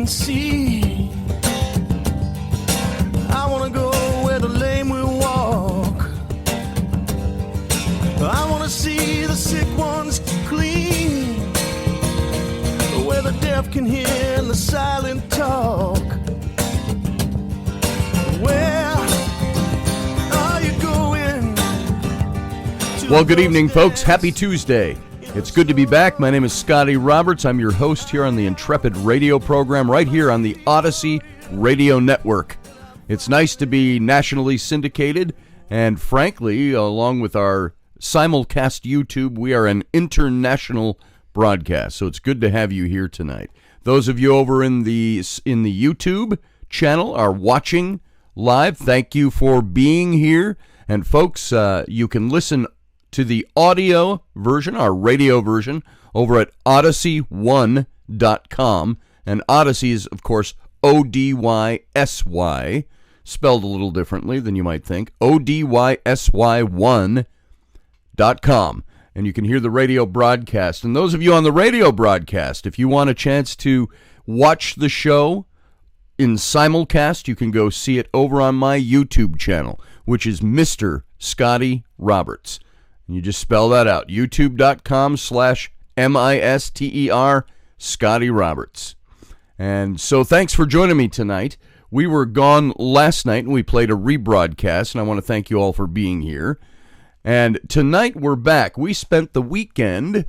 can see. I wanna go where the lame will walk. I wanna see the sick ones clean, where the deaf can hear and the silent talk. Where are you going? Well, good evening, folks. Happy Tuesday. It's good to be back. My name is Scotty Roberts. I'm your host here on the Intrepid radio program right here on the Odyssey Radio Network. It's nice to be nationally syndicated, and frankly, along with our simulcast YouTube, we are an international broadcast, so it's good to have you here tonight. Those of you over in the YouTube channel are watching live. Thank you for being here. And folks, you can listen to the audio version, our radio version, over at odyssey1.com. And Odyssey is, of course, O-D-Y-S-Y, spelled a little differently than you might think. ODYSY1.com. And you can hear the radio broadcast. And those of you on the radio broadcast, if you want a chance to watch the show in simulcast, you can go see it over on my YouTube channel, which is Mr. Scotty Roberts. You just spell that out, youtube.com/MISTER Scotty Roberts. And so thanks for joining me tonight. We were gone last night and we played a rebroadcast, and I want to thank you all for being here. And tonight we're back. We spent the weekend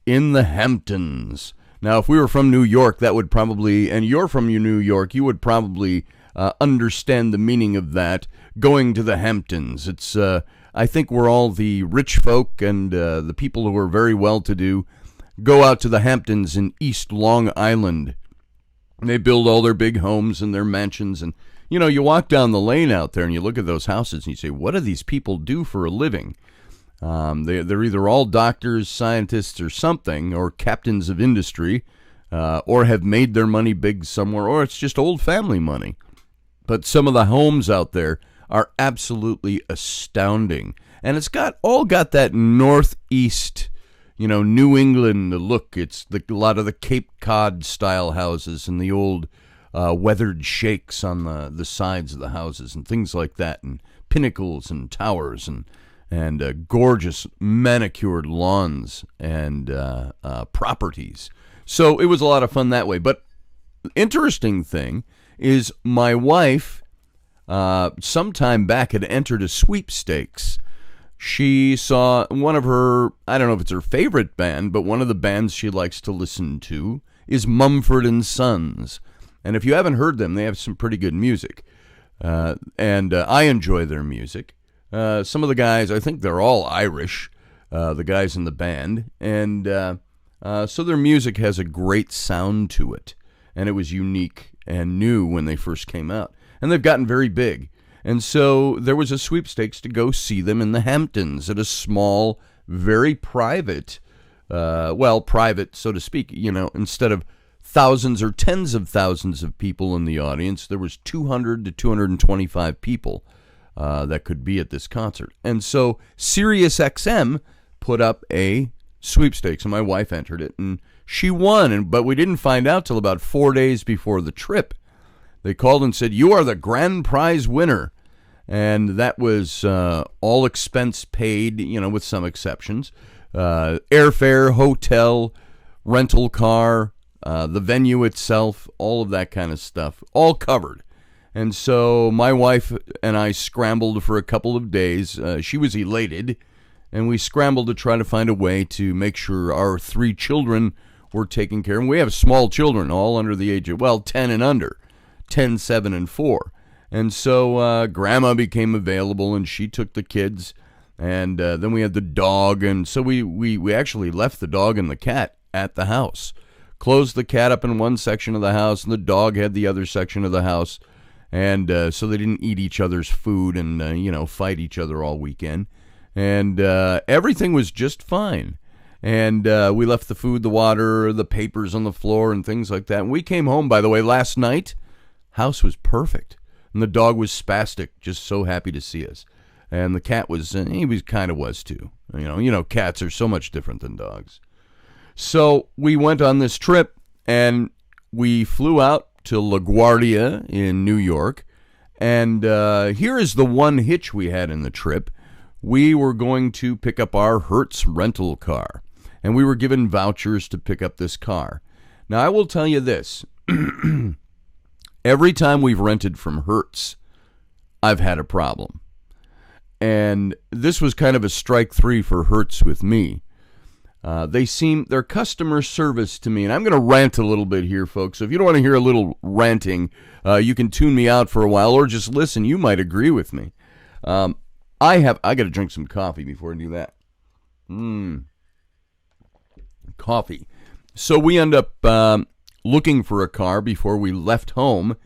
in the Hamptons. Now, if we were from New York, that would probably, and you're from New York, you would probably understand the meaning of that, going to the Hamptons. It's, I think where all the rich folk and the people who are very well-to-do go out to the Hamptons in East Long Island. They build all their big homes and their mansions, and you know, you walk down the lane out there and you look at those houses and you say, what do these people do for a living? They're either all doctors, scientists, or something, or captains of industry, or have made their money big somewhere, or it's just old family money. But some of the homes out there are absolutely astounding. And it's all got that northeast, New England look. It's a lot of the Cape Cod style houses and the old weathered shakes on the sides of the houses and things like that, and pinnacles and towers and gorgeous manicured lawns and properties. So it was a lot of fun that way. But the interesting thing is my wife, sometime back, had entered a sweepstakes. She saw one of her, I don't know if it's her favorite band, but one of the bands she likes to listen to is Mumford & Sons. And if you haven't heard them, they have some pretty good music. And I enjoy their music. Some of the guys, I think they're all Irish, the guys in the band. And so their music has a great sound to it. And it was unique and new when they first came out. And they've gotten very big. And so there was a sweepstakes to go see them in the Hamptons at a small, very private, private, so to speak, instead of thousands or tens of thousands of people in the audience, there was 200 to 225 people that could be at this concert. And so SiriusXM put up a sweepstakes, and my wife entered it, and she won. But we didn't find out till about 4 days before the trip. They called and said, "You are the grand prize winner." And that was all expense paid, with some exceptions. Airfare, hotel, rental car, the venue itself, all of that kind of stuff, all covered. And so my wife and I scrambled for a couple of days. She was elated, and we scrambled to try to find a way to make sure our 3 children were taken care of. And we have small children, all under the age of, 10 and under, 10, 7, and 4. And so Grandma became available, and she took the kids. And then we had the dog, and so we actually left the dog and the cat at the house. Closed the cat up in one section of the house, and the dog had the other section of the house. And so they didn't eat each other's food and, fight each other all weekend. And everything was just fine. And we left the food, the water, the papers on the floor and things like that. And we came home, by the way, last night. House was perfect. And the dog was spastic, just so happy to see us. And the cat was, he kind of was too. Cats are so much different than dogs. So we went on this trip, and we flew out to LaGuardia in New York, and here is the one hitch we had in the trip. We were going to pick up our Hertz rental car, and we were given vouchers to pick up this car. Now, I will tell you this. Every time we've rented from Hertz, I've had a problem. And this was kind of a strike three for Hertz with me. Their customer service to me, and I'm going to rant a little bit here, folks. So if you don't want to hear a little ranting, you can tune me out for a while or just listen. You might agree with me. I got to drink some coffee before I do that. Coffee. So we end up looking for a car before we left home,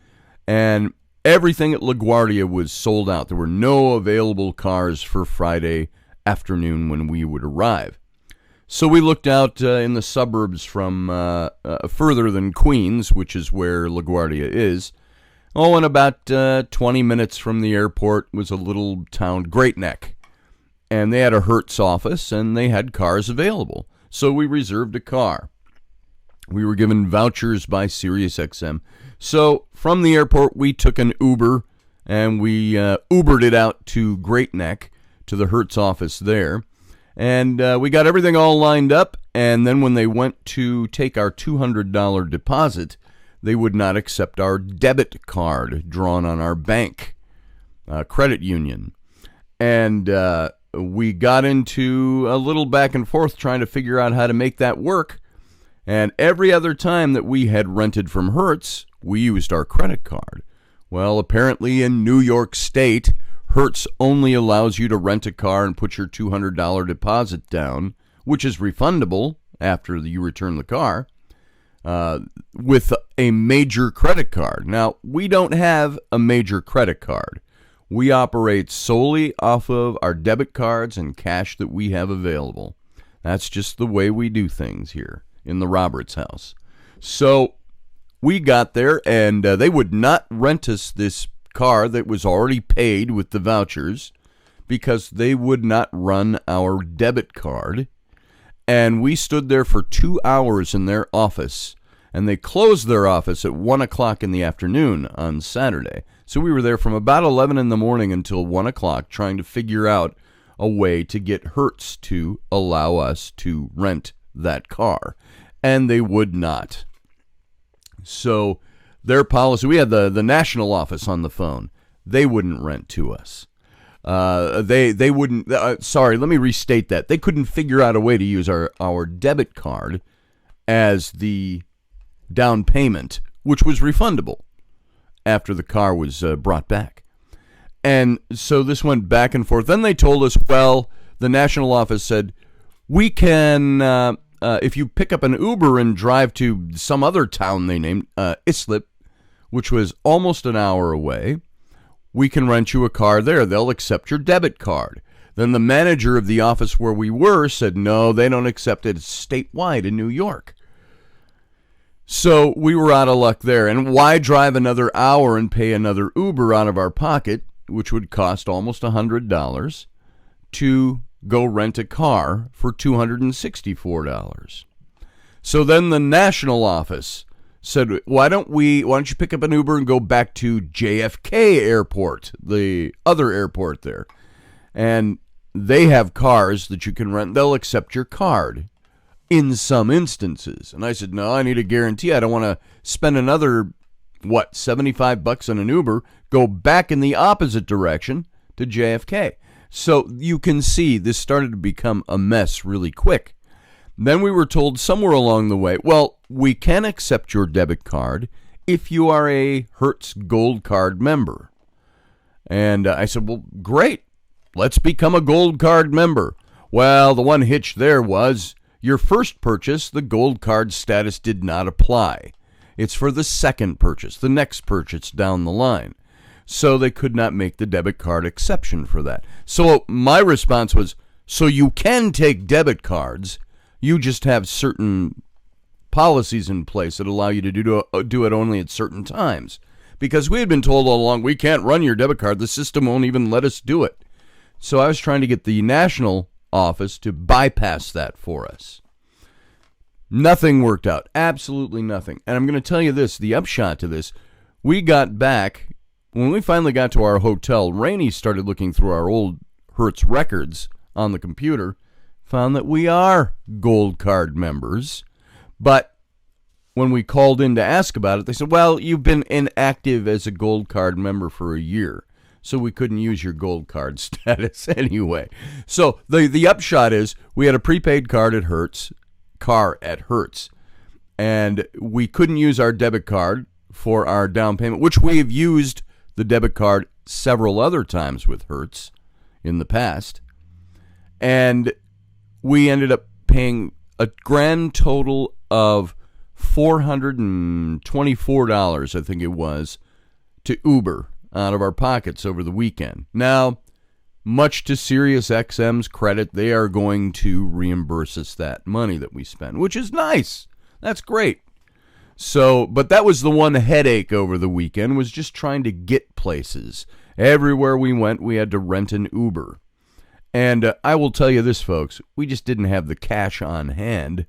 and everything at LaGuardia was sold out. There were no available cars for Friday afternoon when we would arrive. So we looked out in the suburbs from further than Queens, which is where LaGuardia is. Oh, and about 20 minutes from the airport was a little town, Great Neck. And they had a Hertz office, and they had cars available. So we reserved a car. We were given vouchers by SiriusXM. So from the airport, we took an Uber, and we Ubered it out to Great Neck, to the Hertz office there. And we got everything all lined up, and then when they went to take our $200 deposit, they would not accept our debit card drawn on our bank credit union. And we got into a little back and forth trying to figure out how to make that work. And every other time that we had rented from Hertz, we used our credit card. Well, apparently in New York State, Hertz only allows you to rent a car and put your $200 deposit down, which is refundable after you return the car, with a major credit card. Now, we don't have a major credit card. We operate solely off of our debit cards and cash that we have available. That's just the way we do things here in the Roberts house. So we got there, and they would not rent us this car that was already paid with the vouchers because they would not run our debit card. And we stood there for 2 hours in their office, and they closed their office at 1 o'clock in the afternoon on Saturday. So we were there from about 11 in the morning until 1 o'clock trying to figure out a way to get Hertz to allow us to rent that car. And they would not. So their policy, we had the national office on the phone. They wouldn't rent to us. They wouldn't, sorry, let me restate that. They couldn't figure out a way to use our debit card as the down payment, which was refundable after the car was brought back. And so this went back and forth. Then they told us, well, the national office said, we can, if you pick up an Uber and drive to some other town they named, Islip, which was almost an hour away, we can rent you a car there. They'll accept your debit card. Then the manager of the office where we were said, no, they don't accept it. It's statewide in New York. So we were out of luck there. And why drive another hour and pay another Uber out of our pocket, which would cost almost $100, to go rent a car for $264? So then the national office said, why don't you pick up an Uber and go back to JFK Airport, the other airport there? And they have cars that you can rent. They'll accept your card in some instances. And I said, no, I need a guarantee. I don't want to spend another, $75 on an Uber, go back in the opposite direction to JFK. So you can see this started to become a mess really quick. Then we were told somewhere along the way, well, we can accept your debit card if you are a Hertz Gold Card member. And I said, well, great. Let's become a Gold Card member. Well, the one hitch there was your first purchase, the Gold Card status did not apply. It's for the second purchase, the next purchase down the line. So they could not make the debit card exception for that. So my response was, so you can take debit cards, you just have certain policies in place that allow you to do it only at certain times. Because we had been told all along, we can't run your debit card. The system won't even let us do it. So I was trying to get the national office to bypass that for us. Nothing worked out. Absolutely nothing. And I'm going to tell you this, the upshot to this, we got back, when we finally got to our hotel, Rainey started looking through our old Hertz records on the computer, found that we are Gold Card members. But when we called in to ask about it, they said, well, you've been inactive as a Gold Card member for a year, so we couldn't use your Gold Card status anyway. So the upshot is we had a prepaid car at Hertz, and we couldn't use our debit card for our down payment, which we have used the debit card several other times with Hertz in the past. And we ended up paying a grand total of $424, I think it was, to Uber out of our pockets over the weekend. Now, much to SiriusXM's credit, they are going to reimburse us that money that we spent, which is nice. That's great. So, but that was the one headache over the weekend, was just trying to get places. Everywhere we went, we had to rent an Uber. And I will tell you this, folks, we just didn't have the cash on hand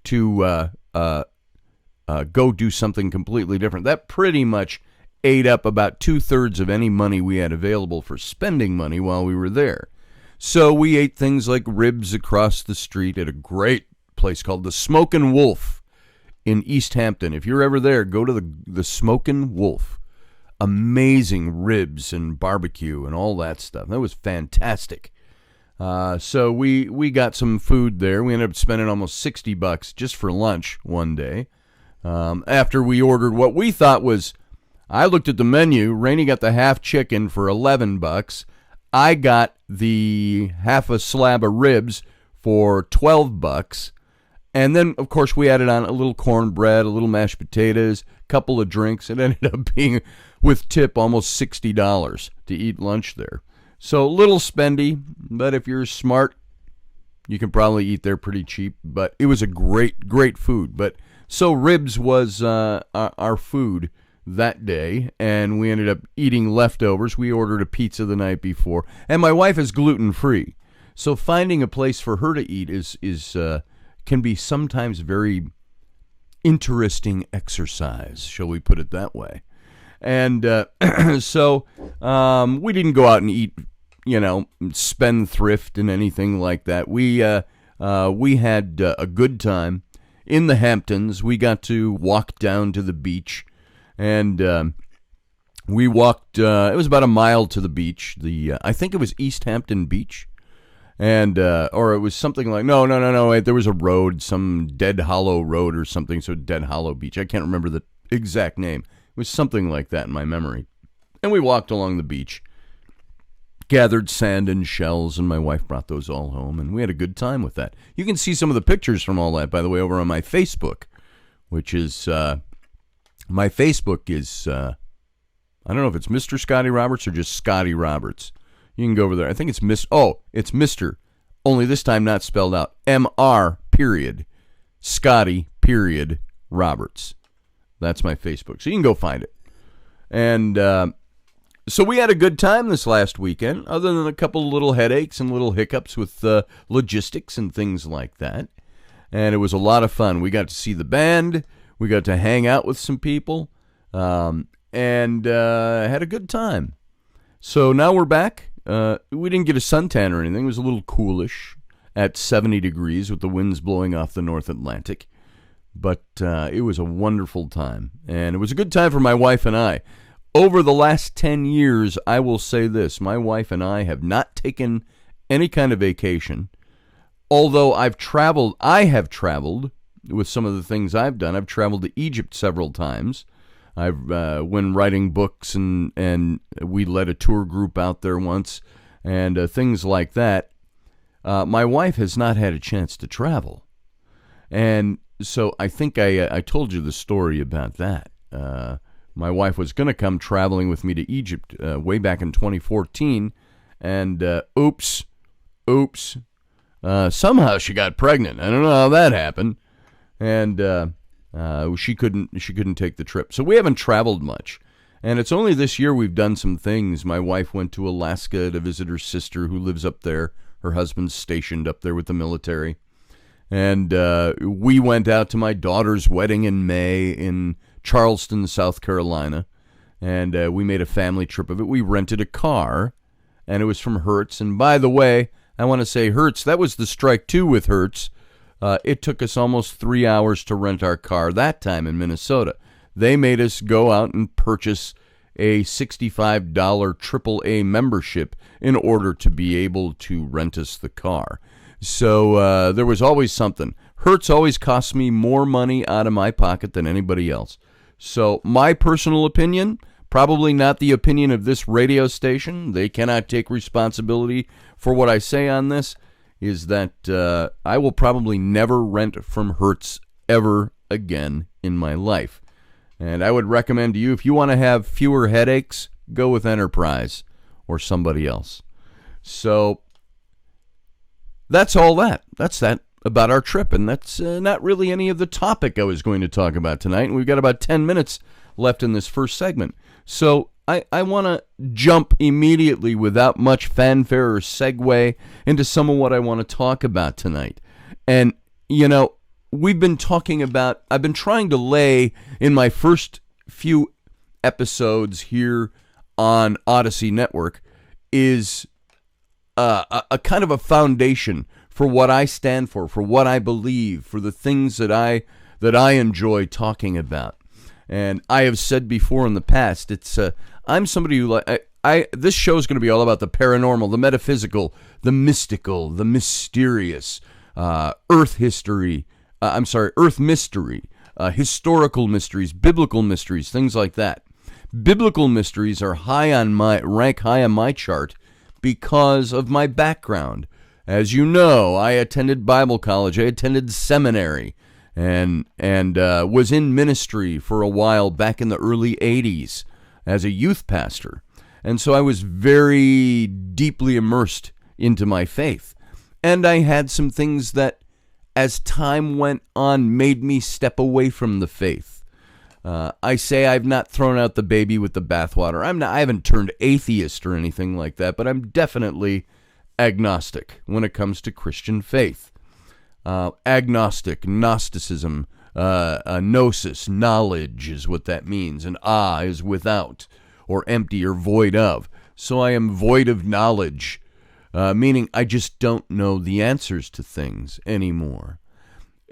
to go do something completely different. That pretty much ate up about 2/3 of any money we had available for spending money while we were there. So we ate things like ribs across the street at a great place called the Smokin' Wolf in East Hampton. If you're ever there, go to the Smokin' Wolf. Amazing ribs and barbecue and all that stuff. That was fantastic. So we got some food there. We ended up spending almost $60 just for lunch one day. After we ordered what we thought was, I looked at the menu. Rainey got the half chicken for $11. I got the half a slab of ribs for $12. And then, of course, we added on a little cornbread, a little mashed potatoes, a couple of drinks. It ended up being, with tip, almost $60 to eat lunch there. So a little spendy, but if you're smart, you can probably eat there pretty cheap. But it was a great, great food. But so ribs was our food that day, and we ended up eating leftovers. We ordered a pizza the night before, and my wife is gluten-free, so finding a place for her to eat is can be sometimes very interesting exercise, shall we put it that way. And so we didn't go out and eat, spendthrift and anything like that. We had a good time in the Hamptons. We got to walk down to the beach. And we walked, it was about a mile to the beach. I think it was East Hampton Beach. And, or it was something like, no, wait, there was a road, some Dead Hollow Road or something, so Dead Hollow Beach. I can't remember the exact name. It was something like that in my memory. And we walked along the beach, gathered sand and shells, and my wife brought those all home, and we had a good time with that. You can see some of the pictures from all that, by the way, over on my Facebook, which is... my Facebook is, I don't know if it's Mr. Scotty Roberts or just Scotty Roberts. You can go over there. I think it's it's Mr. Only this time not spelled out. MR period. Scotty period Roberts. That's my Facebook. So you can go find it. And so we had a good time this last weekend, other than a couple little headaches and little hiccups with logistics and things like that. And it was a lot of fun. We got to see the band. We got to hang out with some people, and had a good time. So now we're back. We didn't get a suntan or anything. It was a little coolish at 70 degrees with the winds blowing off the North Atlantic. But it was a wonderful time, and it was a good time for my wife and I. Over the last 10 years, I will say this. My wife and I have not taken any kind of vacation, although I have traveled with some of the things I've done. I've traveled to Egypt several times. I've when writing books, and we led a tour group out there once, and things like that. My wife has not had a chance to travel, and so I think I told you the story about that. My wife was going to come traveling with me to Egypt way back in 2014, and oops, somehow she got pregnant. I don't know how that happened. And she couldn't take the trip. So we haven't traveled much. And it's only this year we've done some things. My wife went to Alaska to visit her sister who lives up there. Her husband's stationed up there with the military. And we went out to my daughter's wedding in May in Charleston, South Carolina. And we made a family trip of it. We rented a car, and it was from Hertz. And by the way, I want to say Hertz, that was the strike two with Hertz. It took us almost 3 hours to rent our car that time in Minnesota. They made us go out and purchase a $65 AAA membership in order to be able to rent us the car. So there was always something. Hertz always cost me more money out of my pocket than anybody else. So my personal opinion, probably not the opinion of this radio station, they cannot take responsibility for what I say on this, is that I will probably never rent from Hertz ever again in my life. And I would recommend to you, if you want to have fewer headaches, go with Enterprise or somebody else. So that's all that. That's that about our trip. And that's not really any of the topic I was going to talk about tonight. And we've got about 10 minutes left in this first segment. So I want to jump immediately without much fanfare or segue into some of what I want to talk about tonight. And, you know, I've been trying to lay in my first few episodes here on Odyssey Network is a kind of a foundation for what I stand for what I believe, for the things that I enjoy talking about. And I have said before in the past, I'm somebody who this show is going to be all about the paranormal, the metaphysical, the mystical, the mysterious, Earth mystery, historical mysteries, biblical mysteries, things like that. Biblical mysteries are rank high on my chart because of my background. As you know, I attended Bible college, I attended seminary, and was in ministry for a while back in the early 80s as a youth pastor. And so I was very deeply immersed into my faith. And I had some things that, as time went on, made me step away from the faith. I say I've not thrown out the baby with the bathwater. I haven't turned atheist or anything like that, but I'm definitely agnostic when it comes to Christian faith. Agnostic, Gnosticism, gnosis, knowledge is what that means, and is without, or empty, or void of. So I am void of knowledge, meaning I just don't know the answers to things anymore.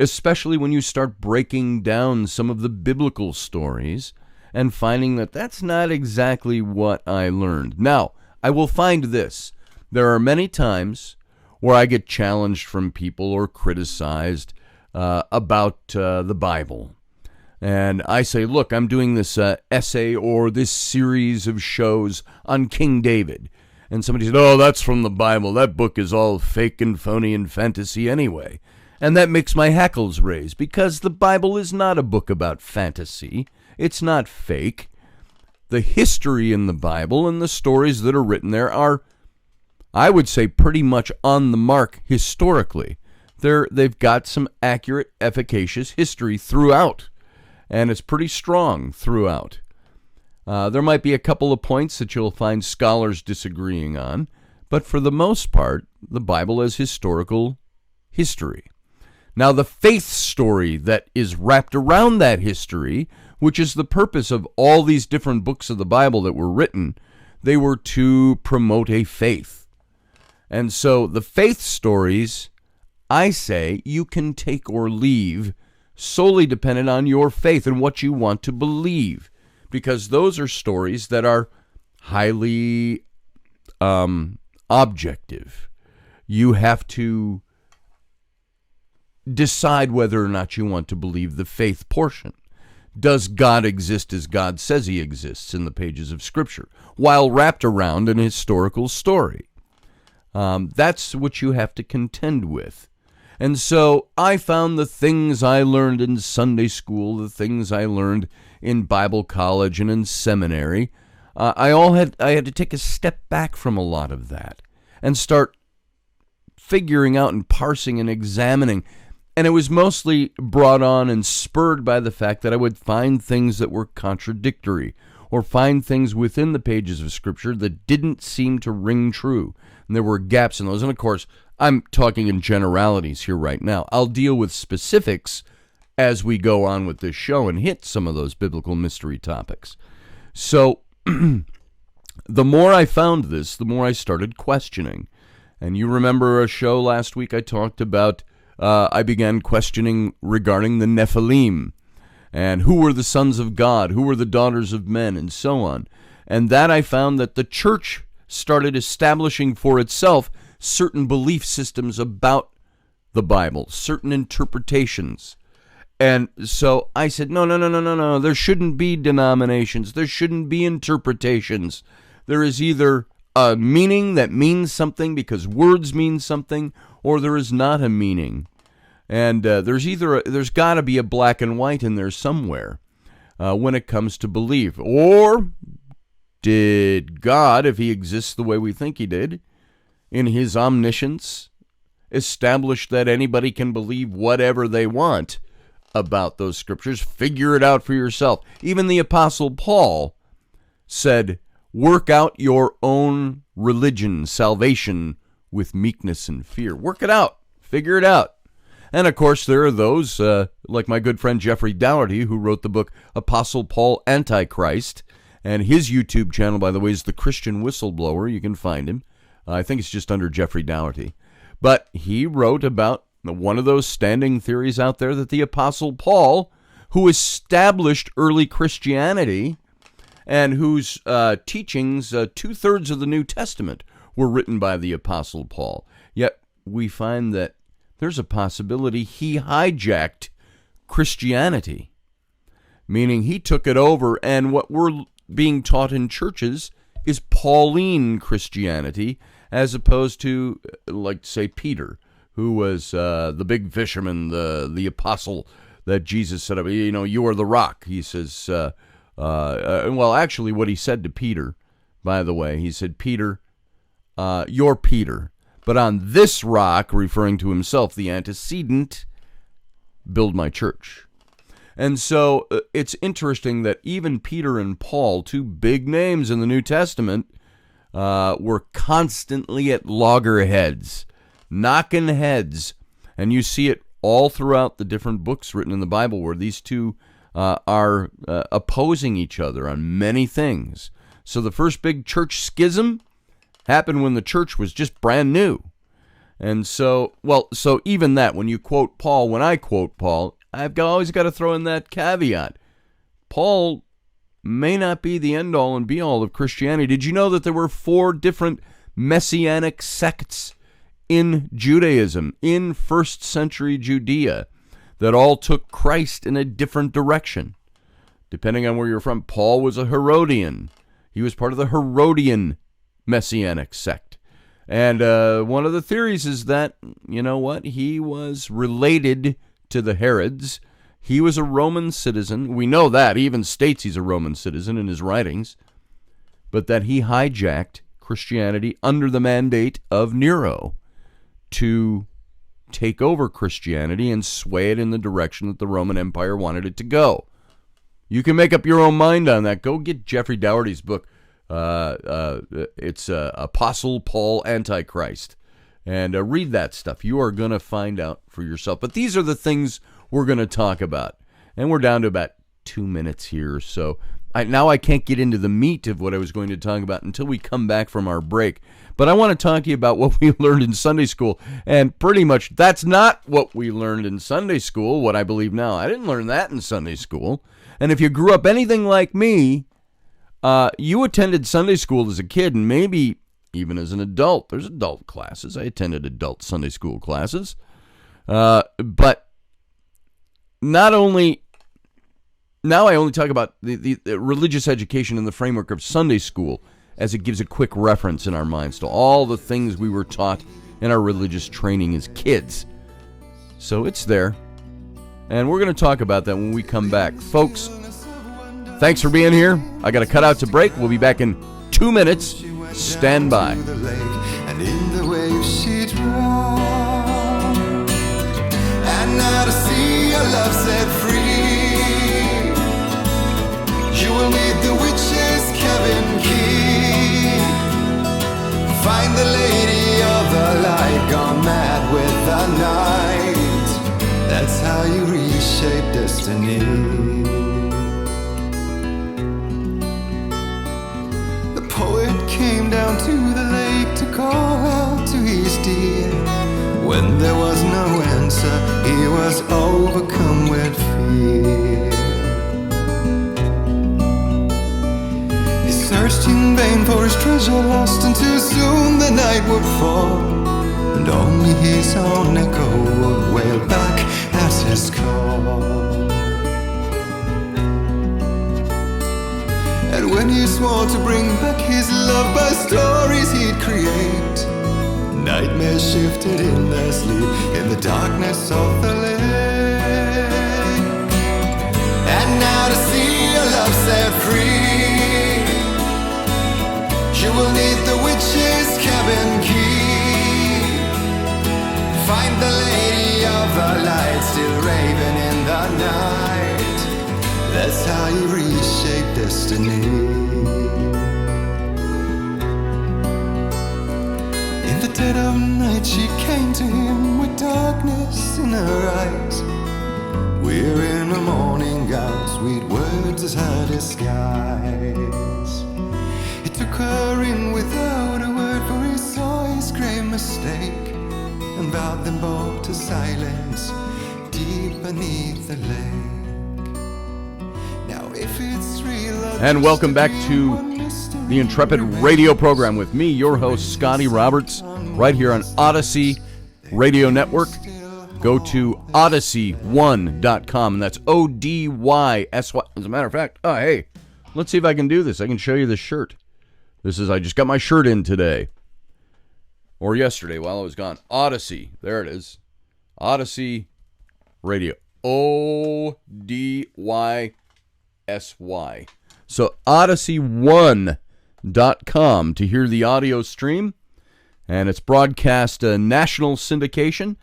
Especially when you start breaking down some of the biblical stories and finding that that's not exactly what I learned. Now, I will find this. There are many times where I get challenged from people or criticized about the Bible. And I say, look, I'm doing this essay or this series of shows on King David. And somebody said, oh, that's from the Bible. That book is all fake and phony and fantasy anyway. And that makes my hackles raise, because the Bible is not a book about fantasy. It's not fake. The history in the Bible and the stories that are written there are, I would say, pretty much on the mark historically. They've got some accurate, efficacious history throughout, and it's pretty strong throughout. There might be a couple of points that you'll find scholars disagreeing on, but for the most part, the Bible has historical history. Now, the faith story that is wrapped around that history, which is the purpose of all these different books of the Bible that were written, they were to promote a faith. And so the faith stories, I say, you can take or leave, solely dependent on your faith and what you want to believe, because those are stories that are highly objective. You have to decide whether or not you want to believe the faith portion. Does God exist as God says he exists in the pages of Scripture, while wrapped around an historical story? That's what you have to contend with. And so I found the things I learned in Sunday school, the things I learned in Bible college and in seminary, I had to take a step back from a lot of that and start figuring out and parsing and examining. And it was mostly brought on and spurred by the fact that I would find things that were contradictory, or find things within the pages of Scripture that didn't seem to ring true. And there were gaps in those. And of course, I'm talking in generalities here right now. I'll deal with specifics as we go on with this show and hit some of those biblical mystery topics. So the more I found this, the more I started questioning. And you remember a show last week I talked about, I began questioning regarding the Nephilim and who were the sons of God, who were the daughters of men, and so on. And that I found that the church started establishing for itself certain belief systems about the Bible, certain interpretations. And so I said, no, there shouldn't be denominations. There shouldn't be interpretations. There is either a meaning that means something because words mean something, or there is not a meaning. And there's got to be a black and white in there somewhere when it comes to belief. Or did God, if he exists the way we think he did, in his omniscience, establish that anybody can believe whatever they want about those scriptures? Figure it out for yourself. Even the Apostle Paul said, work out your own religion, salvation, with meekness and fear. Work it out. Figure it out. And, of course, there are those, like my good friend Jeffrey Dougherty, who wrote the book Apostle Paul Antichrist. And his YouTube channel, by the way, is The Christian Whistleblower. You can find him. I think it's just under Jeffrey Dougherty. But he wrote about one of those standing theories out there that the Apostle Paul, who established early Christianity and whose teachings, 2/3 of the New Testament, were written by the Apostle Paul. Yet we find that there's a possibility he hijacked Christianity, meaning he took it over, and what we're being taught in churches is Pauline Christianity, as opposed to, like, say, Peter, who was the big fisherman, the apostle that Jesus said, you are the rock. He says, well, actually what he said to Peter, by the way, he said, Peter, you're Peter, but on this rock, referring to himself, the antecedent, build my church. And so it's interesting that even Peter and Paul, two big names in the New Testament, were constantly at loggerheads, knocking heads. And you see it all throughout the different books written in the Bible where these two are opposing each other on many things. So the first big church schism happened when the church was just brand new. And so even that, when I quote Paul, I've always got to throw in that caveat. Paul may not be the end-all and be-all of Christianity. Did you know that there were 4 different messianic sects in Judaism, in first century Judea, that all took Christ in a different direction? Depending on where you're from, Paul was a Herodian. He was part of the Herodian messianic sect. And one of the theories is that, he was related to the Herods. He was a Roman citizen. We know that. He even states he's a Roman citizen in his writings. But that he hijacked Christianity under the mandate of Nero to take over Christianity and sway it in the direction that the Roman Empire wanted it to go. You can make up your own mind on that. Go get Jeffrey Dougherty's book. It's Apostle Paul Antichrist. And read that stuff. You are going to find out for yourself. But these are the things we're going to talk about. And we're down to about 2 minutes here. So now I can't get into the meat of what I was going to talk about until we come back from our break. But I want to talk to you about what we learned in Sunday school. And pretty much that's not what we learned in Sunday school, what I believe now. I didn't learn that in Sunday school. And if you grew up anything like me, you attended Sunday school as a kid and maybe even as an adult. There's adult classes. I attended adult Sunday school classes. But not only... Now I only talk about the religious education in the framework of Sunday school, as it gives a quick reference in our minds to all the things we were taught in our religious training as kids. So it's there. And we're going to talk about that when we come back. Folks, thanks for being here. I got to cut out to break. We'll be back in 2 minutes. Stand by. And in the waves she drowned. And now to see your love set free, you will meet the witch's cabin key. Find the lady of the light gone mad. That's how you reshape destiny. The poet came down to the lake to call out to his dear. When there was no answer, he was overcome with fear. He searched in vain for his treasure lost, and too soon the night would fall, and only his own echo would wail back at his call. And when he swore to bring back his love by stories he'd create, nightmares shifted in their sleep in the darkness of the lake. And now to see your love set free, you will need the witch's cabin key. Find the lady of the light still raving in the night. That's how you reshape destiny. In the dead of night she came to him with darkness in her eyes. We're in a morning gown, sweet words as her disguise. He took her in without a word, for he saw his grave mistake, and vowed them both to silence deep beneath the lake. Now if it's real, And welcome back to the Intrepid radio program with me, your host, Scotty Roberts, right here on Odyssey Radio Network. Go to odyssey1.com, and that's O-D-Y-S-Y. As a matter of fact, hey, let's see if I can do this. I can show you this shirt. I just got my shirt in today. Or yesterday while I was gone. Odyssey. There it is. Odyssey Radio. O-D-Y-S-Y. So odyssey1.com to hear the audio stream. And it's broadcast national syndication.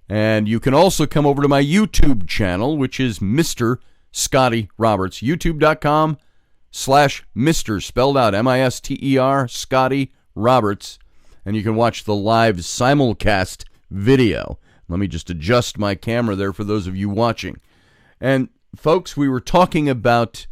And you can also come over to my YouTube channel, which is Mr. Scotty Roberts. YouTube.com/Mr. spelled out M-I-S-T-E-R Scotty Roberts. And you can watch the live simulcast video. Let me just adjust my camera there for those of you watching. And folks, we were talking about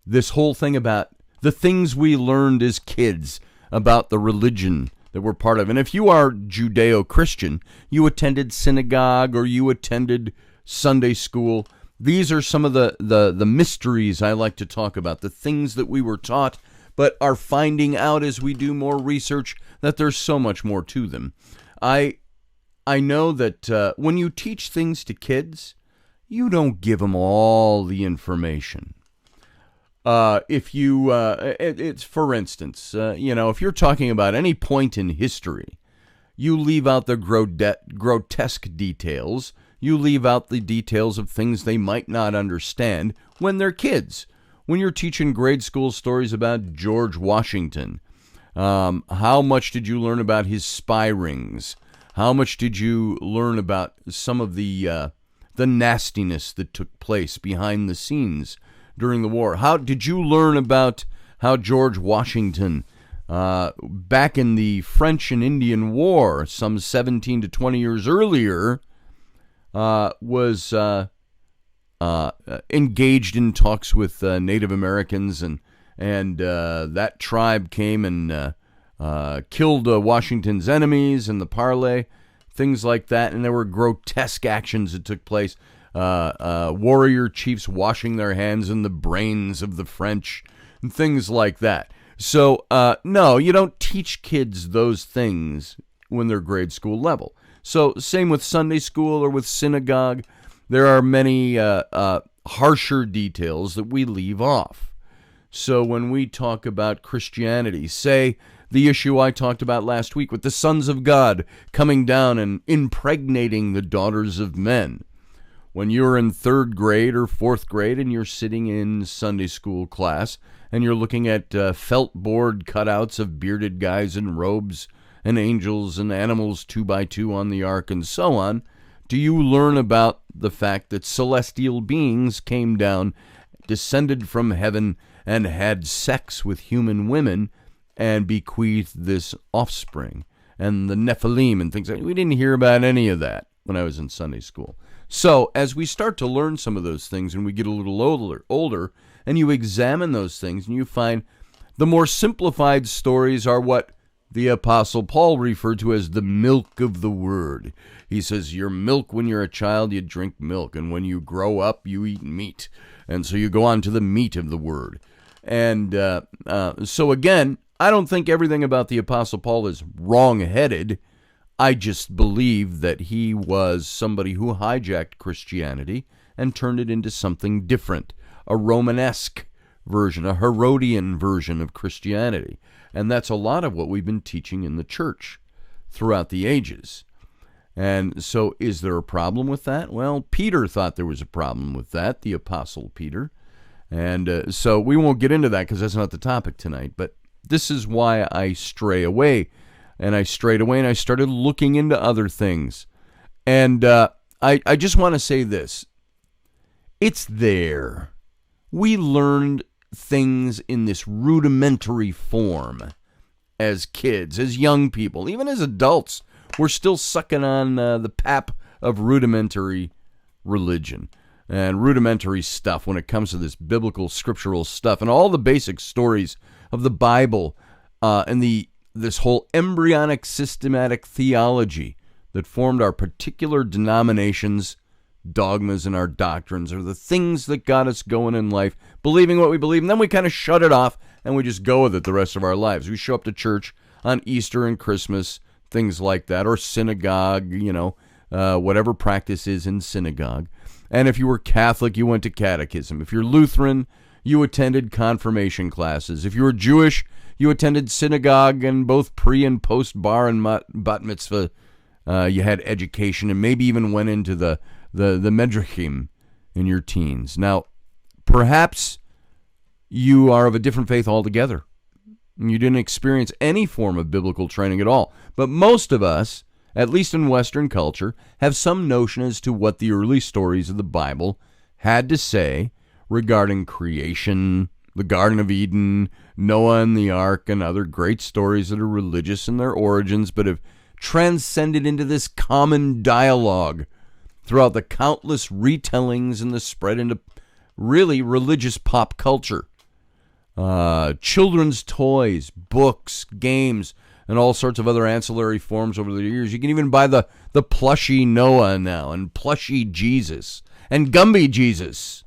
this whole thing about the things we learned as kids about the religion that we're part of. And if you are Judeo-Christian, you attended synagogue or you attended Sunday school. These are some of the mysteries I like to talk about, the things that we were taught, but are finding out as we do more research that there's so much more to them. I know that when you teach things to kids, you don't give them all the information. It's for instance, if you're talking about any point in history, you leave out the grotesque details. You leave out the details of things they might not understand when they're kids. When you're teaching grade school stories about George Washington, how much did you learn about his spy rings? How much did you learn about some of the nastiness that took place behind the scenes during the war? How did you learn about how George Washington, back in the French and Indian War, some 17 to 20 years earlier, was engaged in talks with Native Americans, and that tribe came and killed Washington's enemies in the parley, things like that, and there were grotesque actions that took place. Warrior chiefs washing their hands in the brains of the French, and things like that. So, no, you don't teach kids those things when they're grade school level. So, same with Sunday school or with synagogue. There are many harsher details that we leave off. So, when we talk about Christianity, say the issue I talked about last week with the sons of God coming down and impregnating the daughters of men. When you're in 3rd grade or 4th grade and you're sitting in Sunday school class and you're looking at felt board cutouts of bearded guys in robes and angels and animals 2x2 on the ark and so on, do you learn about the fact that celestial beings came down, descended from heaven, and had sex with human women and bequeathed this offspring and the Nephilim and things like that? We didn't hear about any of that when I was in Sunday school. So as we start to learn some of those things and we get a little older, and you examine those things and you find the more simplified stories are what the Apostle Paul referred to as the milk of the word. He says, your milk when you're a child, you drink milk, and when you grow up, you eat meat. And so you go on to the meat of the word. And so again, I don't think everything about the Apostle Paul is wrong-headed. I just believe that he was somebody who hijacked Christianity and turned it into something different, a Romanesque version, a Herodian version of Christianity. And that's a lot of what we've been teaching in the church throughout the ages. And so is there a problem with that? Well, Peter thought there was a problem with that, the Apostle Peter. And so we won't get into that because that's not the topic tonight. But this is why I stray away. And I strayed away and I started looking into other things. And I just want to say this. It's there. We learned things in this rudimentary form as kids, as young people, even as adults. We're still sucking on the pap of rudimentary religion and rudimentary stuff when it comes to this biblical scriptural stuff and all the basic stories of the Bible and this whole embryonic systematic theology that formed our particular denominations, dogmas, and our doctrines are the things that got us going in life, believing what we believe, and then we kind of shut it off and we just go with it the rest of our lives. We show up to church on Easter and Christmas, things like that, or synagogue, whatever practice is in synagogue. And if you were Catholic, you went to catechism. If you're Lutheran, you attended confirmation classes. If you were Jewish, you attended synagogue and both pre and post bar and bat mitzvah. You had education and maybe even went into the medrachim in your teens. Now, perhaps you are of a different faith altogether. You didn't experience any form of biblical training at all. But most of us, at least in Western culture, have some notion as to what the early stories of the Bible had to say regarding creation, the Garden of Eden, Noah and the Ark, and other great stories that are religious in their origins, but have transcended into this common dialogue throughout the countless retellings and the spread into really religious pop culture. Children's toys, books, games, and all sorts of other ancillary forms over the years. You can even buy the plushy Noah now, and plushy Jesus, and Gumby Jesus,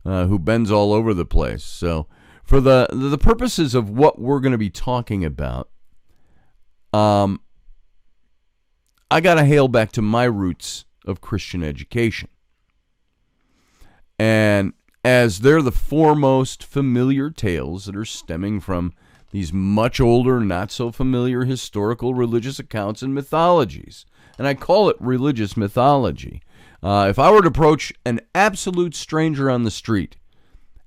who bends all over the place. So for the purposes of what we're going to be talking about, I got to hail back to my roots of Christian education. And as they're the foremost familiar tales that are stemming from these much older, not so familiar historical religious accounts and mythologies. And I call it religious mythology. If I were to approach an absolute stranger on the street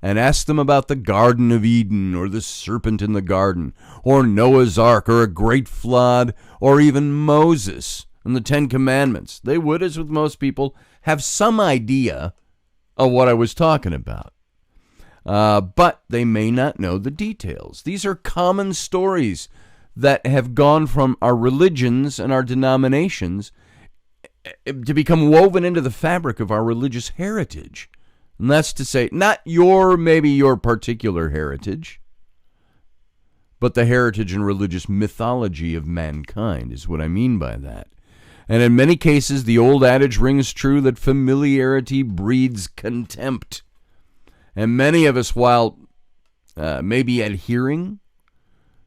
and ask them about the Garden of Eden or the serpent in the garden or Noah's Ark or a great flood or even Moses and the Ten Commandments, they would, as with most people, have some idea of what I was talking about. But they may not know the details. These are common stories that have gone from our religions and our denominations to become woven into the fabric of our religious heritage. And that's to say, not maybe your particular heritage, but the heritage and religious mythology of mankind is what I mean by that. And in many cases, the old adage rings true that familiarity breeds contempt. And many of us, while maybe adhering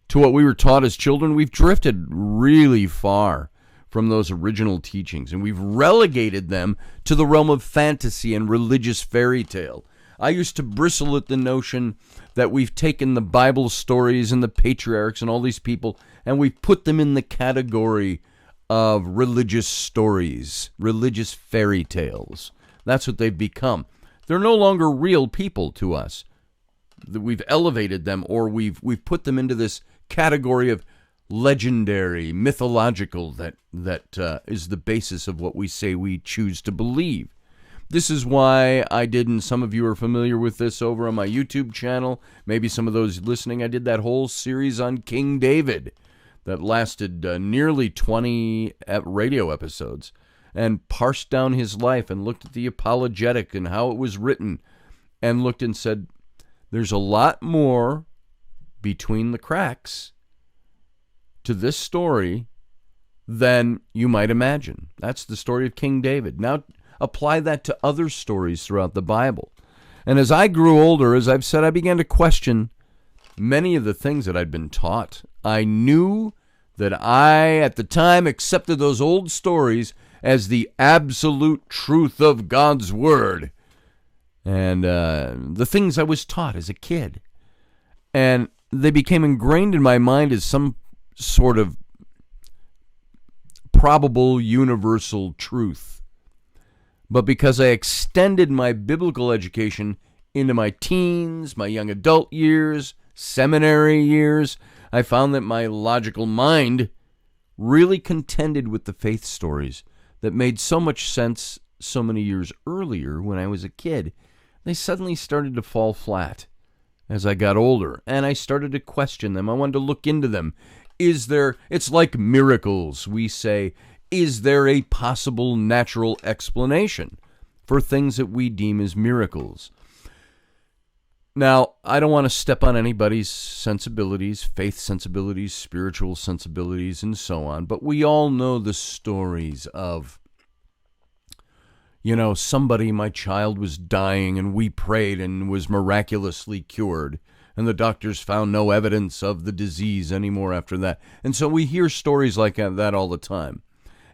to what we were taught as children, we've drifted really far from those original teachings, and we've relegated them to the realm of fantasy and religious fairy tale. I used to bristle at the notion that we've taken the Bible stories and the patriarchs and all these people, and we've put them in the category of religious stories, religious fairy tales. That's what they've become. They're no longer real people to us. We've elevated them, or we've put them into this category of legendary, mythological, that is the basis of what we say we choose to believe. This is why I did, and some of you are familiar with this over on my YouTube channel, maybe some of those listening, I did that whole series on King David that lasted nearly 20 radio episodes. and parsed down his life and looked at the apologetic and how it was written and looked and said, there's a lot more between the cracks to this story than you might imagine. That's the story of King David. Now apply that to other stories throughout the Bible. And as I grew older, as I've said, I began to question many of the things that I'd been taught. I knew that I, at the time, accepted those old stories as the absolute truth of God's Word. And the things I was taught as a kid. And they became ingrained in my mind as some sort of probable universal truth. But because I extended my biblical education into my teens, my young adult years, seminary years, I found that my logical mind really contended with the faith stories that made so much sense so many years earlier when I was a kid. They suddenly started to fall flat as I got older, and I started to question them. I wanted to look into them. It's like miracles, we say, is there a possible natural explanation for things that we deem as miracles? Now, I don't want to step on anybody's sensibilities, faith sensibilities, spiritual sensibilities, and so on, but we all know the stories of, somebody, my child was dying, and we prayed and was miraculously cured, and the doctors found no evidence of the disease anymore after that. And so we hear stories like that all the time,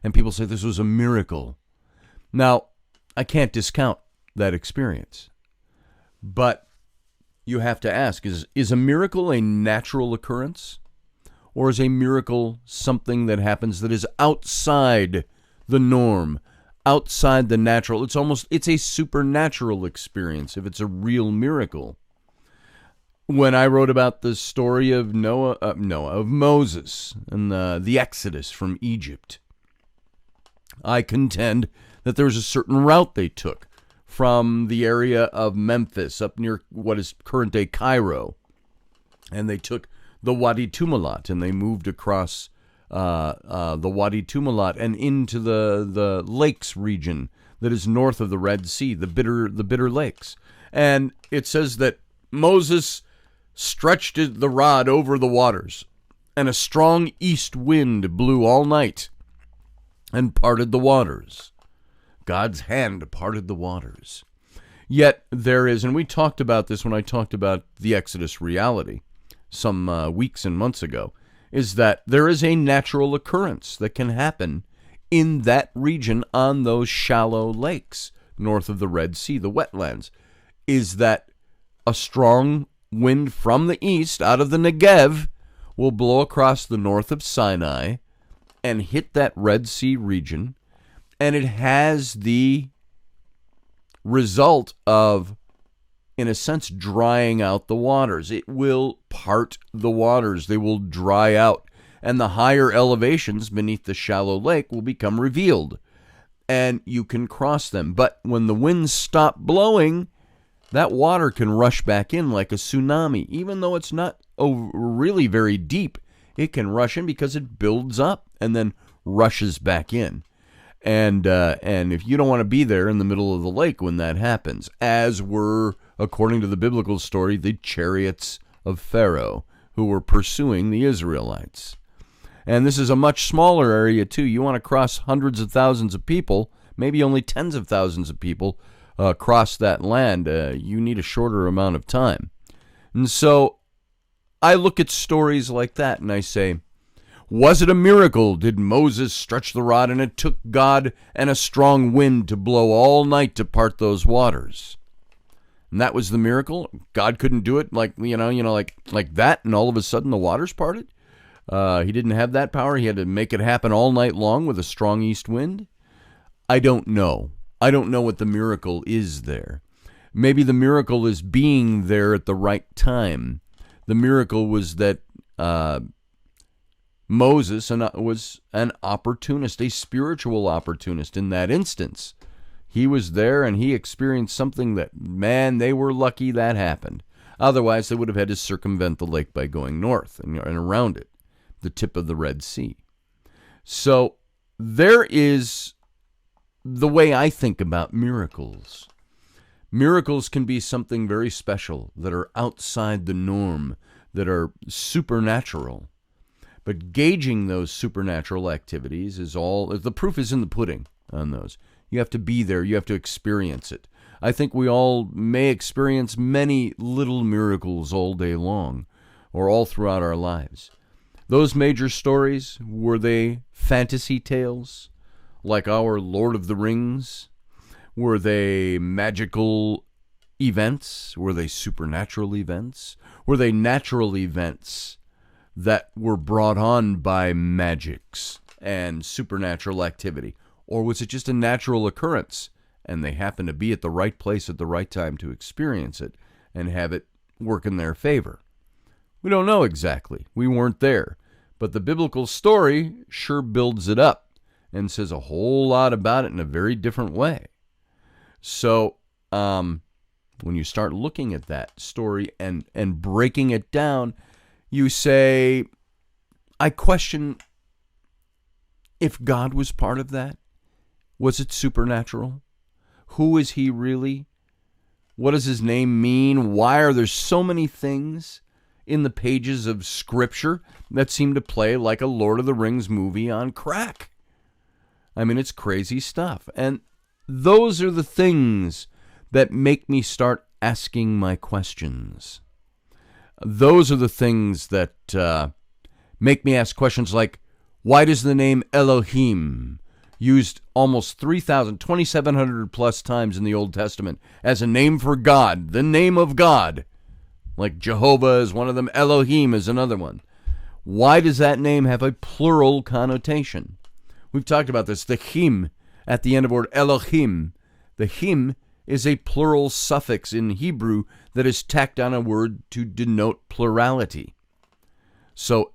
and people say this was a miracle. Now, I can't discount that experience, but you have to ask, is a miracle a natural occurrence? Or is a miracle something that happens that is outside the norm, outside the natural? It's a supernatural experience if it's a real miracle. When I wrote about the story of Moses and the Exodus from Egypt, I contend that there was a certain route they took from the area of Memphis up near what is current-day Cairo. And they took the Wadi Tumilat, and they moved across the Wadi Tumilat and into the lakes region that is north of the Red Sea, the bitter lakes. And it says that Moses stretched the rod over the waters, and a strong east wind blew all night and parted the waters. God's hand parted the waters. Yet there is, and we talked about this when I talked about the Exodus reality some weeks and months ago, is that there is a natural occurrence that can happen in that region on those shallow lakes north of the Red Sea, the wetlands, is that a strong wind from the east out of the Negev will blow across the north of Sinai and hit that Red Sea region. And it has the result of, in a sense, drying out the waters. It will part the waters. They will dry out. And the higher elevations beneath the shallow lake will become revealed. And you can cross them. But when the winds stop blowing, that water can rush back in like a tsunami. Even though it's not really very deep, it can rush in because it builds up and then rushes back in. And if you don't want to be there in the middle of the lake when that happens, as were, according to the biblical story, the chariots of Pharaoh who were pursuing the Israelites. And this is a much smaller area, too. You want to cross hundreds of thousands of people, maybe only tens of thousands of people cross that land. You need a shorter amount of time. And so I look at stories like that and I say, was it a miracle? Did Moses stretch the rod and it took God and a strong wind to blow all night to part those waters? And that was the miracle? God couldn't do it like that, and all of a sudden the waters parted? He didn't have that power. He had to make it happen all night long with a strong east wind? I don't know. I don't know what the miracle is there. Maybe the miracle is being there at the right time. The miracle was that Moses was an opportunist, a spiritual opportunist in that instance. He was there and he experienced something that, man, they were lucky that happened. Otherwise, they would have had to circumvent the lake by going north and around it, the tip of the Red Sea. So there is the way I think about miracles. Miracles can be something very special, that are outside the norm, that are supernatural. But gauging those supernatural activities is all, the proof is in the pudding on those. You have to be there, you have to experience it. I think we all may experience many little miracles all day long, or all throughout our lives. Those major stories, were they fantasy tales, like our Lord of the Rings? Were they magical events? Were they supernatural events? Were they natural events that were brought on by magics and supernatural activity? Or was it just a natural occurrence, and they happened to be at the right place at the right time to experience it and have it work in their favor? We don't know exactly. We weren't there. But the biblical story sure builds it up and says a whole lot about it in a very different way. So when you start looking at that story and breaking it down, you say, I question if God was part of that. Was it supernatural? Who is he really? What does his name mean? Why are there so many things in the pages of Scripture that seem to play like a Lord of the Rings movie on crack? I mean, it's crazy stuff. And those are the things that make me start asking my questions. Those are the things that make me ask questions like, why does the name Elohim, used almost 2,700 plus times in the Old Testament as a name for God, the name of God, like Jehovah is one of them, Elohim is another one. Why does that name have a plural connotation? We've talked about this, the him at the end of word Elohim. The him is a plural suffix in Hebrew that is tacked on a word to denote plurality. So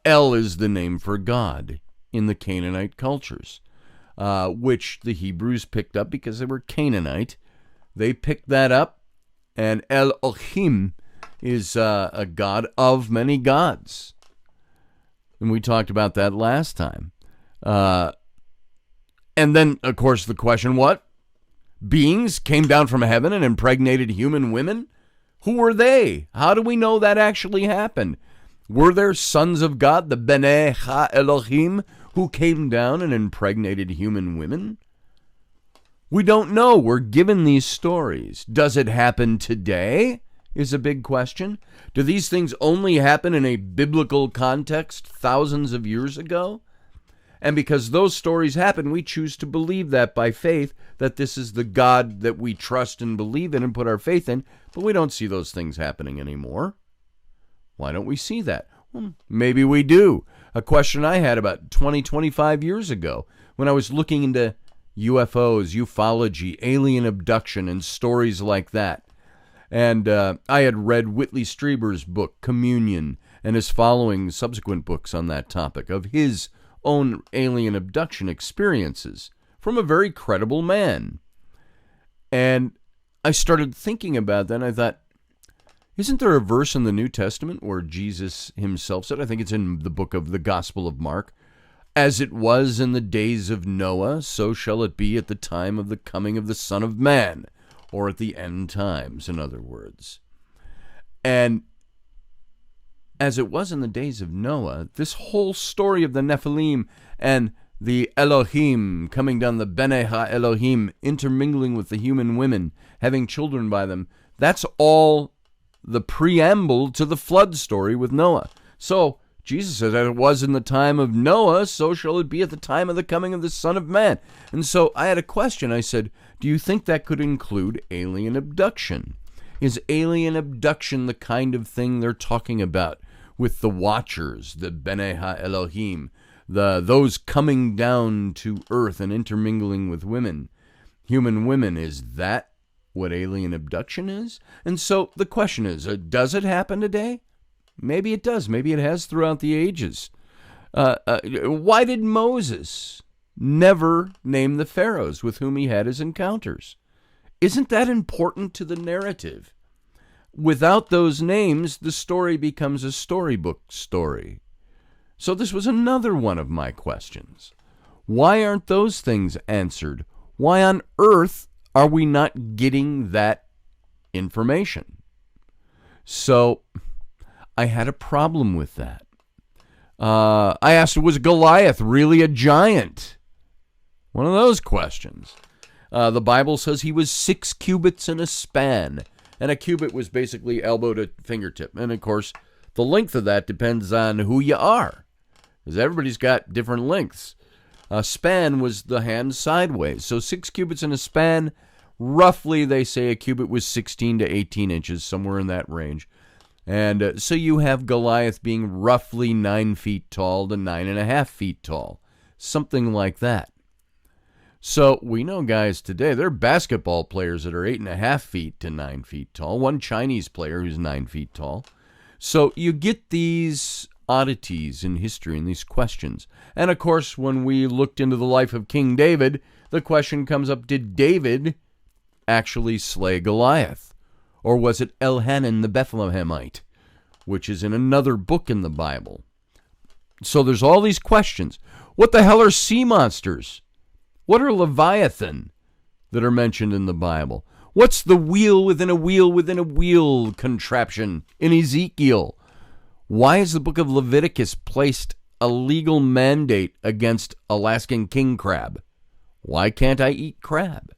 El is the name for God in the Canaanite cultures, which the Hebrews picked up because they were Canaanite. They picked that up, and Elohim is a god of many gods. And we talked about that last time. And then, of course, the question, what? Beings came down from heaven and impregnated human women? Who were they? How do we know that actually happened? Were there sons of God, the B'nai Ha-Elohim, who came down and impregnated human women? We don't know. We're given these stories. Does it happen today? Is a big question. Do these things only happen in a biblical context thousands of years ago? And because those stories happen, we choose to believe that by faith, that this is the God that we trust and believe in and put our faith in, but we don't see those things happening anymore. Why don't we see that? Well, maybe we do. A question I had about 25 years ago when I was looking into UFOs, ufology, alien abduction, and stories like that. And I had read Whitley Strieber's book, Communion, and his following subsequent books on that topic of his own alien abduction experiences from a very credible man. And I started thinking about that, and I thought, isn't there a verse in the New Testament where Jesus himself said, I think it's in the book of the Gospel of Mark, as it was in the days of Noah, so shall it be at the time of the coming of the Son of Man, or at the end times, in other words. And as it was in the days of Noah, this whole story of the Nephilim and the Elohim coming down, the B'nai Ha-Elohim, intermingling with the human women, having children by them, that's all the preamble to the flood story with Noah. So Jesus says, as it was in the time of Noah, so shall it be at the time of the coming of the Son of Man. And so I had a question. I said, do you think that could include alien abduction? Is alien abduction the kind of thing they're talking about with the Watchers, the B'nai Ha-Elohim, those coming down to earth and intermingling with women, human women? Is that what alien abduction is? And so the question is, does it happen today? Maybe it does. Maybe it has throughout the ages. Why did Moses never name the pharaohs with whom he had his encounters? Isn't that important to the narrative? Without those names, the story becomes a storybook story. So this was another one of my questions. Why aren't those things answered? Why on earth are we not getting that information? So I had a problem with that. I asked, was Goliath really a giant? One of those questions. The Bible says he was 6 cubits in a span, and a cubit was basically elbow to fingertip. And, of course, the length of that depends on who you are, because everybody's got different lengths. A span was the hand sideways. So 6 cubits in a span, roughly they say a cubit was 16 to 18 inches, somewhere in that range. And so you have Goliath being roughly 9 feet tall to 9.5 feet tall, something like that. So we know guys today, there are basketball players that are 8.5 feet to 9 feet tall, one Chinese player who's 9 feet tall. So you get these oddities in history and these questions. And of course, when we looked into the life of King David, the question comes up, did David actually slay Goliath? Or was it Elhanan the Bethlehemite, which is in another book in the Bible? So there's all these questions. What the hell are sea monsters? What are Leviathan that are mentioned in the Bible? What's the wheel within a wheel within a wheel contraption in Ezekiel? Why has the book of Leviticus placed a legal mandate against Alaskan king crab? Why can't I eat crab?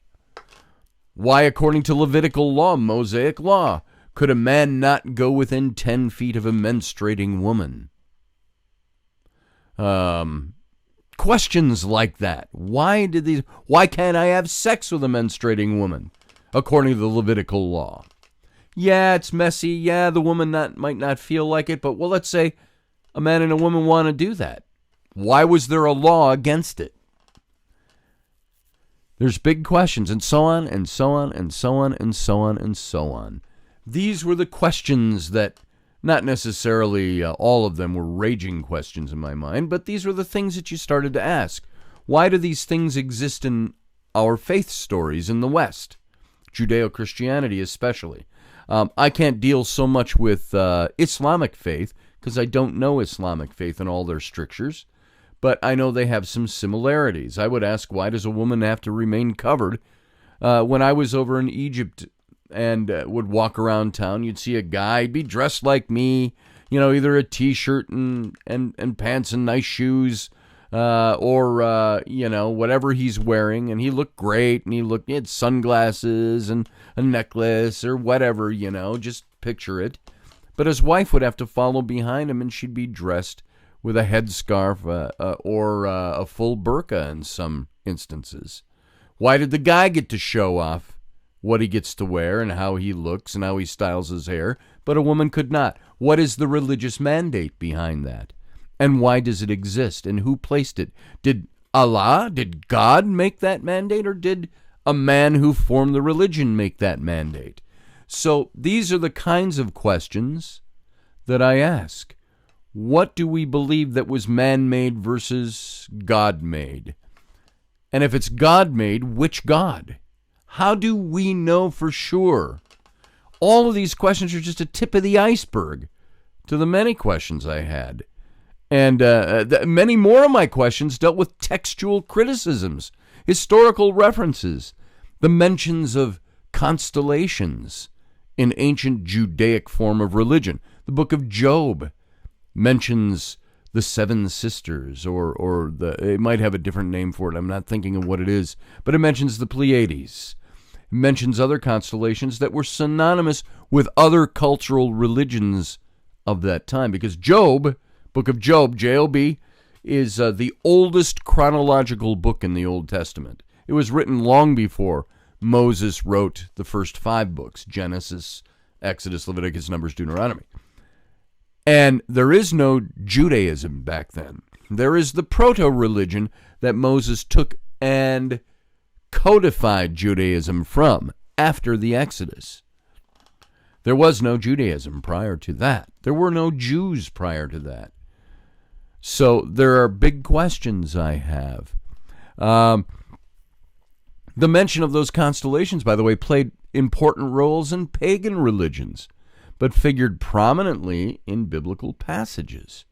Why, according to Levitical law, Mosaic law, could a man not go within 10 feet of a menstruating woman? Questions like that. Why can't I have sex with a menstruating woman, according to the Levitical law? Yeah, it's messy. Yeah, the woman might not feel like it, but well, let's say a man and a woman want to do that. Why was there a law against it? There's big questions, and so on, and so on, and so on, and so on, and so on. These were the questions that, not necessarily all of them were raging questions in my mind, but these were the things that you started to ask. Why do these things exist in our faith stories in the West? Judeo-Christianity especially. I can't deal so much with Islamic faith because I don't know Islamic faith and all their strictures, but I know they have some similarities. I would ask, why does a woman have to remain covered? When I was over in Egypt and would walk around town, you'd see a guy, he'd be dressed like me, either a T-shirt and pants and nice shoes, or whatever he's wearing, and he looked great, and he had sunglasses and a necklace or whatever, just picture it. But his wife would have to follow behind him, and she'd be dressed with a headscarf or a full burqa in some instances. Why did the guy get to show off what he gets to wear and how he looks and how he styles his hair, but a woman could not? What is the religious mandate behind that? And why does it exist? And who placed it? Did God make that mandate, or did a man who formed the religion make that mandate? So these are the kinds of questions that I ask. What do we believe that was man-made versus God-made? And if it's God-made, which God? How do we know for sure? All of these questions are just a tip of the iceberg to the many questions I had. And many more of my questions dealt with textual criticisms, historical references, the mentions of constellations in ancient Judaic form of religion. The book of Job mentions the 7 sisters, or it might have a different name for it. I'm not thinking of what it is, but it mentions the Pleiades. It mentions other constellations that were synonymous with other cultural religions of that time, because Job, book of Job, J-O-B, is the oldest chronological book in the Old Testament. It was written long before Moses wrote the first 5 books, Genesis, Exodus, Leviticus, Numbers, Deuteronomy. And there is no Judaism back then. There is the proto-religion that Moses took and codified Judaism from after the Exodus. There was no Judaism prior to that. There were no Jews prior to that. So there are big questions I have. The mention of those constellations, by the way, played important roles in pagan religions, but figured prominently in biblical passages.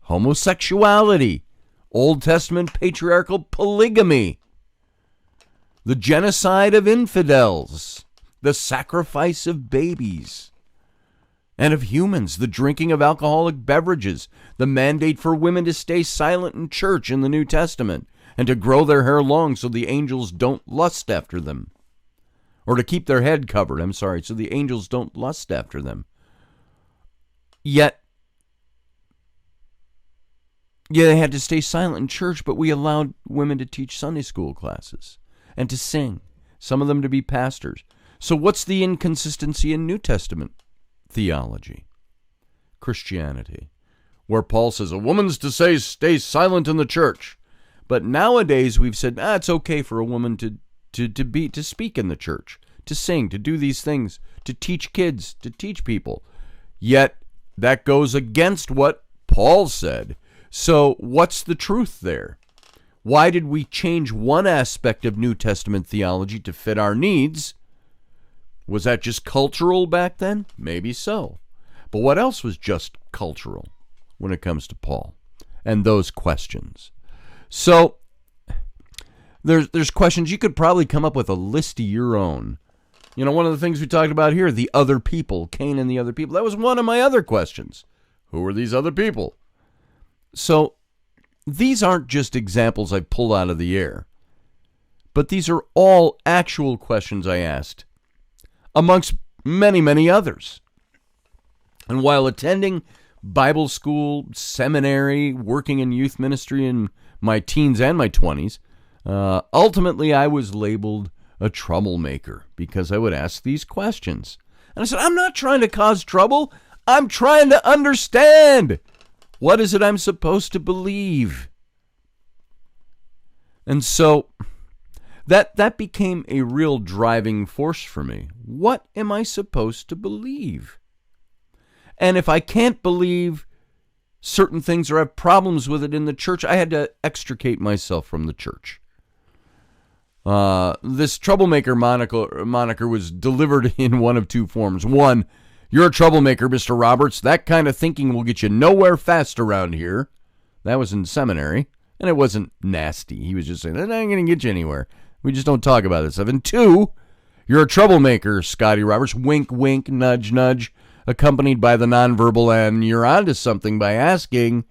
Homosexuality, Old Testament patriarchal polygamy. the genocide of infidels, the sacrifice of babies and of humans, the drinking of alcoholic beverages, the mandate for women to stay silent in church in the New Testament and to grow their hair long so the angels don't lust after them. Or to keep their head covered, so the angels don't lust after them. Yet they had to stay silent in church, but we allowed women to teach Sunday school classes and to sing, some of them to be pastors. So what's the inconsistency in New Testament theology, Christianity, where Paul says a woman's to stay silent in the church, but nowadays we've said it's okay for a woman to speak in the church, to sing, to do these things, to teach kids, to teach people. Yet that goes against what Paul said. So what's the truth there? Why did we change one aspect of New Testament theology to fit our needs? Was that just cultural back then? Maybe so. But what else was just cultural when it comes to Paul and those questions? So there's questions. You could probably come up with a list of your own. You know, one of the things we talked about here, the other people, Cain and the other people. That was one of my other questions. Who are these other people? So these aren't just examples I pulled out of the air, but these are all actual questions I asked, amongst many, many others. And while attending Bible school, seminary, working in youth ministry in my teens and my 20s, ultimately I was labeled a troublemaker because I would ask these questions. And I said, I'm not trying to cause trouble. I'm trying to understand. What is it I'm supposed to believe? And so that became a real driving force for me. What am I supposed to believe? And if I can't believe certain things or have problems with it in the church, I had to extricate myself from the church. This troublemaker moniker was delivered in one of two forms. One, you're a troublemaker, Mr. Roberts. That kind of thinking will get you nowhere fast around here. That was in seminary, and it wasn't nasty. He was just saying, that ain't going to get you anywhere. We just don't talk about this stuff. And two, you're a troublemaker, Scotty Roberts. Wink, wink, nudge, nudge, accompanied by the nonverbal, and you're onto something by asking,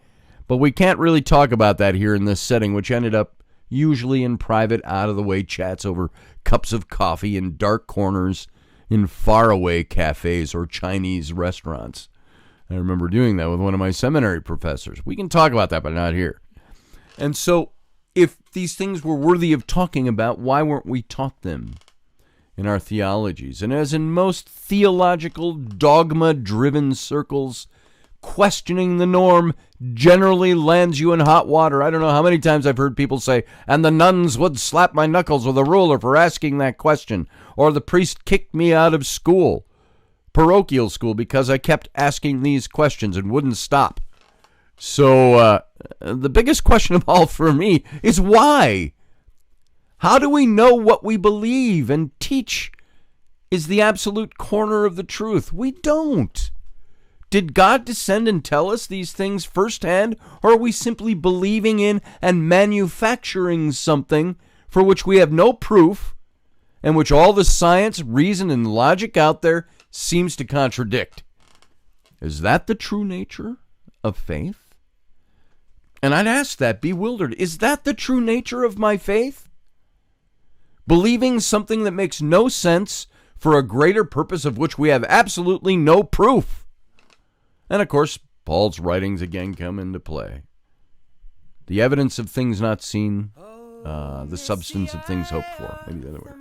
but we can't really talk about that here in this setting, which ended up usually in private, out-of-the-way chats over cups of coffee in dark corners in faraway cafes or Chinese restaurants. I remember doing that with one of my seminary professors. We can talk about that, but not here. And so, if these things were worthy of talking about, why weren't we taught them in our theologies? And as in most theological, dogma-driven circles, questioning the norm generally lands you in hot water. I don't know how many times I've heard people say, and the nuns would slap my knuckles with a ruler for asking that question, or the priest kicked me out of school, parochial school, because I kept asking these questions and wouldn't stop. So the biggest question of all for me is why? How do we know what we believe and teach is the absolute corner of the truth? We don't. Did God descend and tell us these things firsthand, or are we simply believing in and manufacturing something for which we have no proof and which all the science, reason, and logic out there seems to contradict? Is that the true nature of faith? And I'd ask that, bewildered, is that the true nature of my faith? Believing something that makes no sense for a greater purpose of which we have absolutely no proof. And, of course, Paul's writings again come into play. The evidence of things not seen, the substance of things hoped for. Maybe the other way.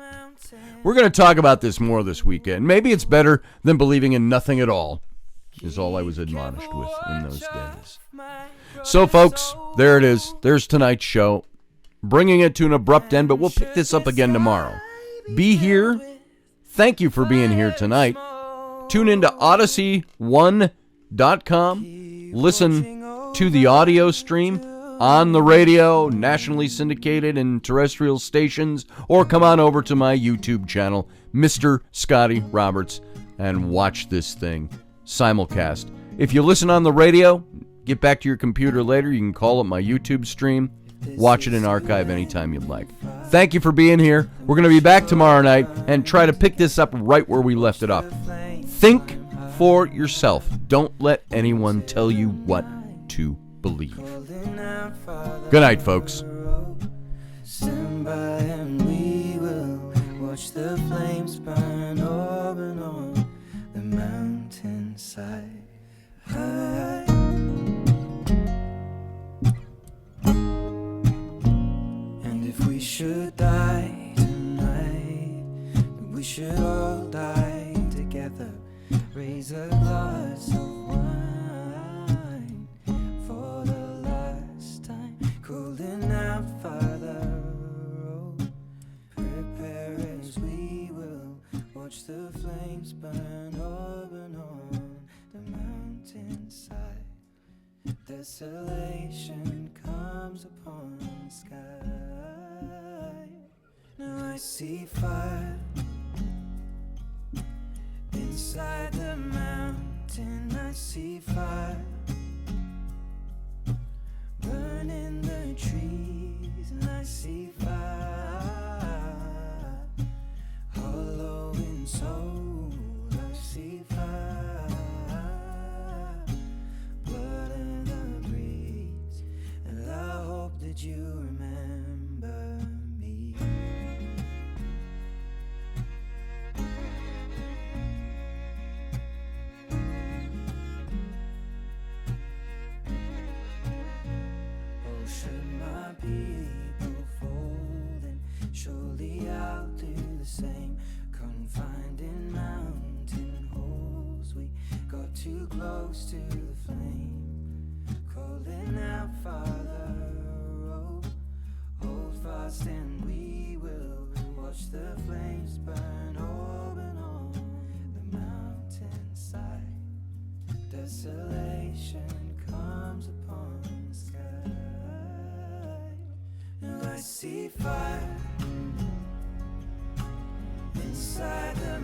We're going to talk about this more this weekend. Maybe it's better than believing in nothing at all, is all I was admonished with in those days. So, folks, there it is. There's tonight's show. Bringing it to an abrupt end, but we'll pick this up again tomorrow. Be here. Thank you for being here tonight. Tune into Odyssey1.com. Listen to the audio stream on the radio, nationally syndicated and terrestrial stations, or come on over to my YouTube channel, Mr. Scotty Roberts, and watch this thing simulcast. If you listen on the radio, get back to your computer later. You can call it my YouTube stream. Watch it in archive anytime you'd like. Thank you for being here. We're going to be back tomorrow night and try to pick this up right where we left it off. Think for yourself. Don't let anyone tell you what to believe. Good night, folks. Stand by and we will watch the flames burn open on the mountainside. And if we should die tonight, we should all die together. Raise a glass of wine for the last time. Cooling out, Father, oh, prepare as we will watch the flames burn open on the mountainside. Desolation comes upon the sky. Now I see fire inside the mountain. I see fire burning the trees, and I see fire hollow in soul. I see fire, blood in the breeze, and I hope that you remember me. Should my people fold, then surely I'll do the same. Confined in mountain holes, we got too close to the flame. Calling out, Father, oh, hold fast and we will watch the flames burn open on the mountainside. Desolation comes upon the sky. Now I see fire inside the